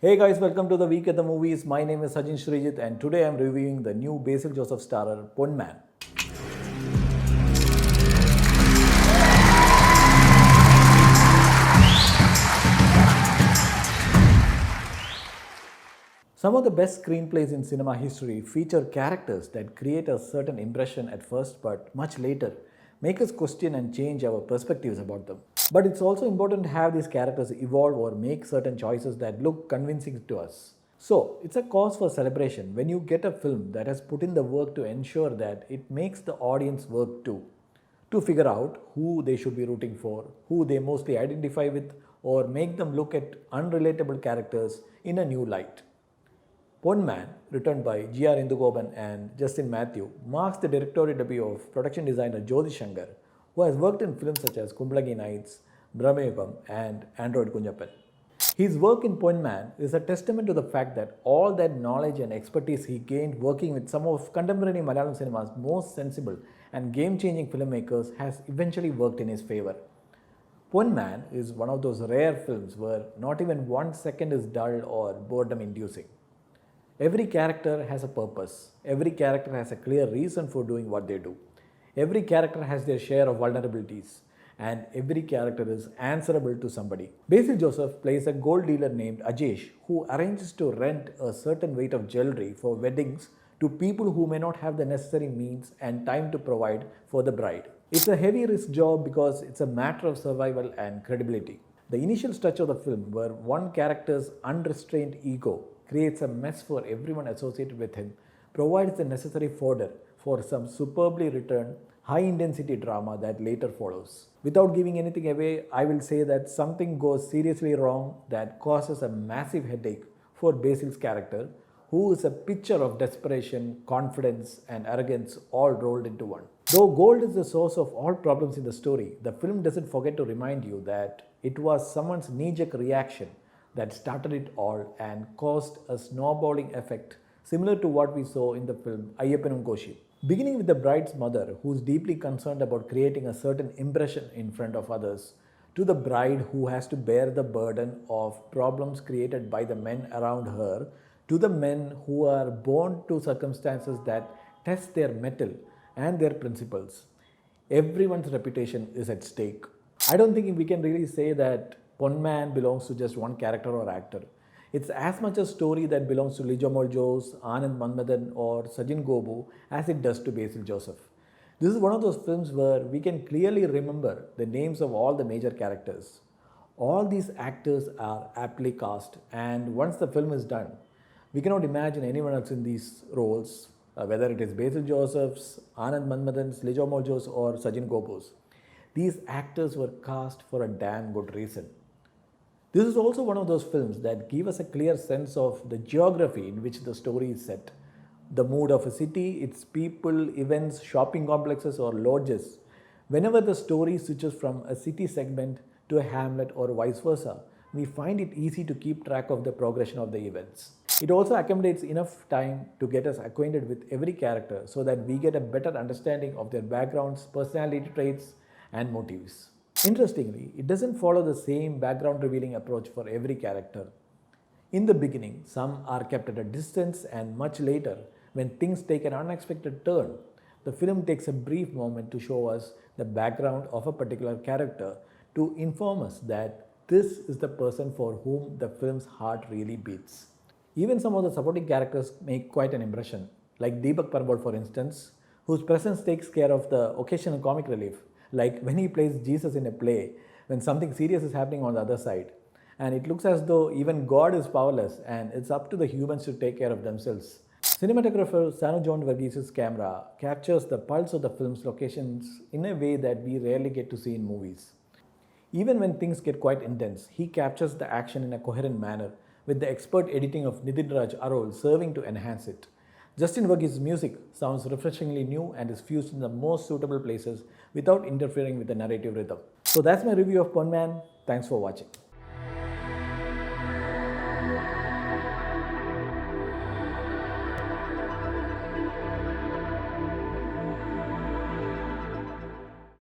Hey guys, welcome to the week at the movies. My name is Sajin Shrijith and today I'm reviewing the new Basil Joseph-starrer Ponman. Some of the best screenplays in cinema history feature characters that create a certain impression at first but much later make us question and change our perspectives about them. But it's also important to have these characters evolve or make certain choices that look convincing to us. So, it's a cause for celebration when you get a film that has put in the work to ensure that it makes the audience work too, to figure out who they should be rooting for, who they mostly identify with, or make them look at unrelatable characters in a new light. Ponman, written by G.R. Indugopan and Justin Matthew, marks the directorial debut of production designer Jyoti Shankar, who has worked in films such as Kumbalagi Nights, Brahmayugam, and Android Kunjappan. His work in Ponman is a testament to the fact that all that knowledge and expertise he gained working with some of contemporary Malayalam cinema's most sensible and game-changing filmmakers has eventually worked in his favor. Ponman is one of those rare films where not even 1 second is dull or boredom-inducing. Every character has a purpose. Every character has a clear reason for doing what they do. Every character has their share of vulnerabilities. And every character is answerable to somebody. Basil Joseph plays a gold dealer named Ajesh who arranges to rent a certain weight of jewelry for weddings to people who may not have the necessary means and time to provide for the bride. It's a heavy risk job because it's a matter of survival and credibility. The initial stretch of the film, where one character's unrestrained ego creates a mess for everyone associated with him, provides the necessary fodder for some superbly written, high intensity drama that later follows. Without giving anything away, I will say that something goes seriously wrong that causes a massive headache for Basil's character, who is a picture of desperation, confidence, and arrogance all rolled into one. Though gold is the source of all problems in the story, the film doesn't forget to remind you that it was someone's knee-jerk reaction that started it all and caused a snowballing effect similar to what we saw in the film Ayyappanum Koshi. Beginning with the bride's mother, who's deeply concerned about creating a certain impression in front of others, to the bride who has to bear the burden of problems created by the men around her, to the men who are born to circumstances that test their mettle and their principles. Everyone's reputation is at stake. I don't think we can really say that Ponman belongs to just one character or actor. It's as much a story that belongs to Lijo Moljos, Anand Manmadan, or Sajin Gobu as it does to Basil Joseph. This is one of those films where we can clearly remember the names of all the major characters. All these actors are aptly cast, and once the film is done, we cannot imagine anyone else in these roles, whether it is Basil Joseph's, Anand Manmadan's, Lijo Moljos, or Sajin Gobu's. These actors were cast for a damn good reason. This is also one of those films that give us a clear sense of the geography in which the story is set. The mood of a city, its people, events, shopping complexes, or lodges. Whenever the story switches from a city segment to a hamlet or vice versa, we find it easy to keep track of the progression of the events. It also accommodates enough time to get us acquainted with every character so that we get a better understanding of their backgrounds, personality traits, and motives. Interestingly, it doesn't follow the same background revealing approach for every character. In the beginning, some are kept at a distance, and much later, when things take an unexpected turn, the film takes a brief moment to show us the background of a particular character to inform us that this is the person for whom the film's heart really beats. Even some of the supporting characters make quite an impression, like Deepak Parabol, for instance, whose presence takes care of the occasional comic relief, like when he plays Jesus in a play when something serious is happening on the other side. And it looks as though even God is powerless and it's up to the humans to take care of themselves. Cinematographer Sanu John Verghese' camera captures the pulse of the film's locations in a way that we rarely get to see in movies. Even when things get quite intense, he captures the action in a coherent manner, with the expert editing of Nitin Raj Arol serving to enhance it. Justin Verghese's music sounds refreshingly new and is fused in the most suitable places without interfering with the narrative rhythm. So that's my review of Ponman. Thanks for watching.